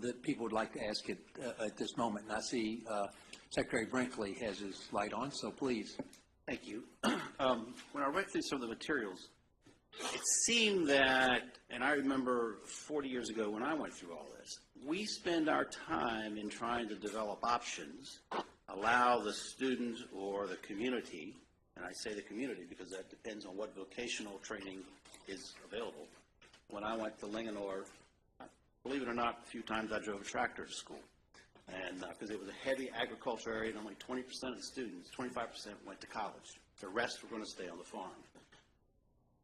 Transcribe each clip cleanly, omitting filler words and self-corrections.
that people would like to ask at this moment. And I see Secretary Brinkley has his light on, so please. Thank you. When I read through some of the materials, it seemed that, and I remember 40 years ago when I went through all this, we spend our time in trying to develop options, allow the student or the community, and I say the community because that depends on what vocational training is available. When I went to Linganore, believe it or not, a few times I drove a tractor to school. And because it was a heavy agriculture area and only 20% of the students, 25% went to college. The rest were going to stay on the farm.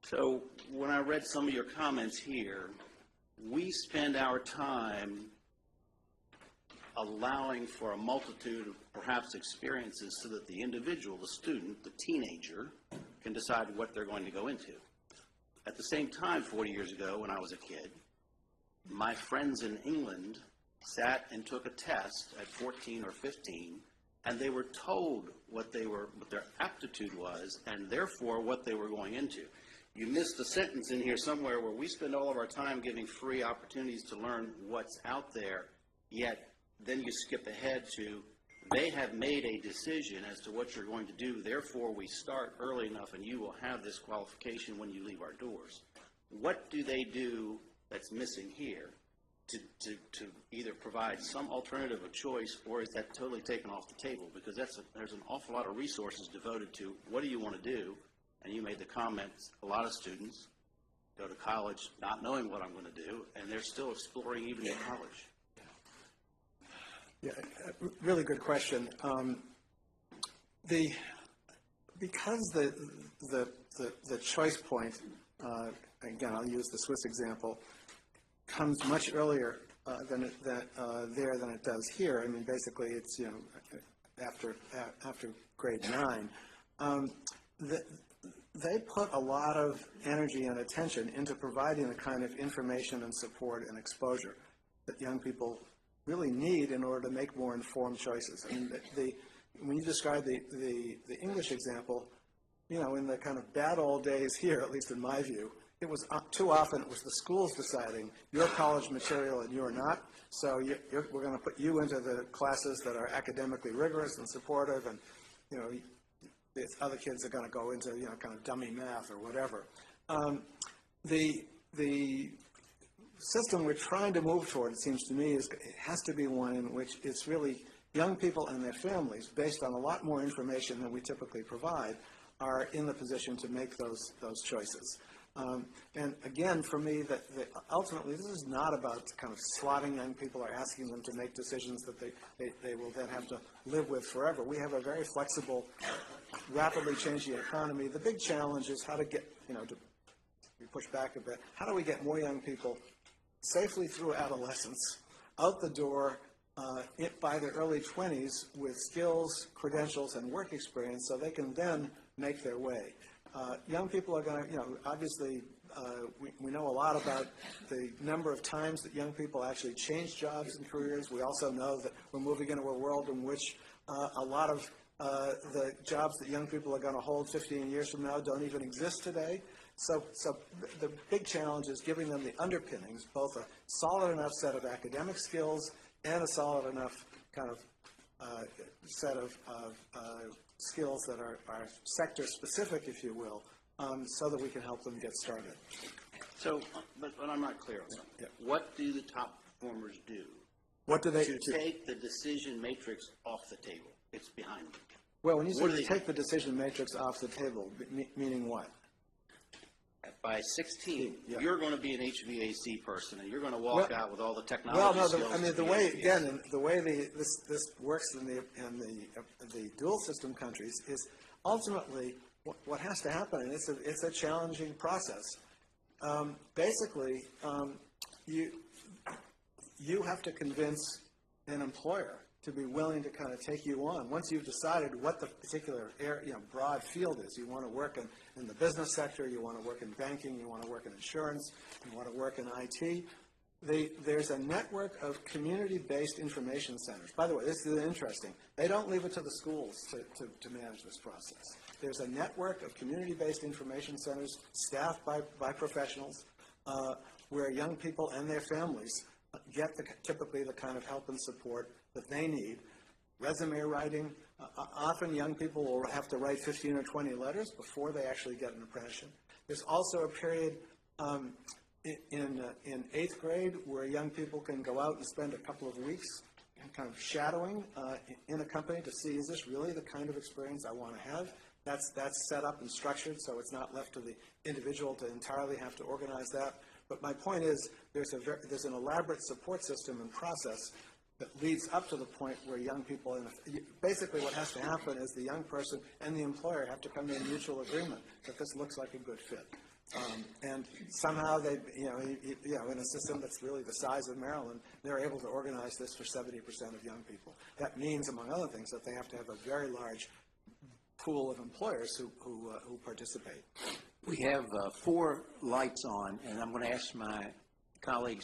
So when I read some of your comments here, we spend our time allowing for a multitude of perhaps experiences so that the individual, the student, the teenager, can decide what they're going to go into. At the same time, 40 years ago when I was a kid, my friends in England sat and took a test at 14 or 15, and they were told what their aptitude was, and therefore what they were going into. You missed a sentence in here somewhere where we spend all of our time giving free opportunities to learn what's out there, yet then you skip ahead to they have made a decision as to what you're going to do, therefore we start early enough and you will have this qualification when you leave our doors. What do they do that's missing here to either provide some alternative of choice, or is that totally taken off the table? Because there's an awful lot of resources devoted to what do you want to do, and you made the comments, a lot of students go to college not knowing what I'm going to do, and they're still exploring even in college. Yeah, really good question. Because the choice point, again, I'll use the Swiss example, comes much earlier than it does here. I mean, basically, it's after grade 9. They put a lot of energy and attention into providing the kind of information and support and exposure that young people really need in order to make more informed choices. I mean, when you describe the English example, in the kind of bad old days here, at least in my view, it was too often it was the schools deciding your college material and you're not. So we're going to put you into the classes that are academically rigorous and supportive, and the other kids are going to go into kind of dummy math or whatever. The system we're trying to move toward, it seems to me, it has to be one in which it's really young people and their families, based on a lot more information than we typically provide, are in the position to make those choices. And again, for me, that ultimately this is not about kind of slotting young people or asking them to make decisions that they will then have to live with forever. We have a very flexible, rapidly changing economy. The big challenge is how to get, to push back a bit, how do we get more young people safely through adolescence, out the door by their early 20s with skills, credentials, and work experience so they can then make their way. Young people are going to, obviously, we know a lot about the number of times that young people actually change jobs and careers. We also know that we're moving into a world in which a lot of the jobs that young people are going to hold 15 years from now don't even exist today. So the big challenge is giving them the underpinnings, both a solid enough set of academic skills and a solid enough kind of set of skills that are sector-specific, if you will, so that we can help them get started. So, but I'm not clear on something. Yeah. What do the top performers do? What do they to take the decision matrix off the table? It's behind them. Well, when you say take the decision matrix off the table, meaning what? By 16, you're going to be an HVAC person, and you're going to walk out with all the technology skills. I mean, the way this works in the dual system countries is ultimately what has to happen, and it's a challenging process. Basically, you have to convince an employer to be willing to kind of take you on. Once you've decided what the particular broad field is, you want to work in the business sector, you want to work in banking, you want to work in insurance, you want to work in IT, there's a network of community-based information centers. By the way, this is interesting. They don't leave it to the schools to manage this process. There's a network of community-based information centers staffed by professionals where young people and their families get typically the kind of help and support that they need. Resume writing, often young people will have to write 15 or 20 letters before they actually get an apprenticeship. There's also a period in eighth grade where young people can go out and spend a couple of weeks kind of shadowing in a company to see, is this really the kind of experience I want to have? That's set up and structured, so it's not left to the individual to entirely have to organize that. But my point is, there's an elaborate support system and process that leads up to the point where young people, basically what has to happen is the young person and the employer have to come to a mutual agreement that this looks like a good fit. And somehow they, in a system that's really the size of Maryland, they're able to organize this for 70% of young people. That means, among other things, that they have to have a very large pool of employers who participate. We have 4 lights on, and I'm going to ask my colleagues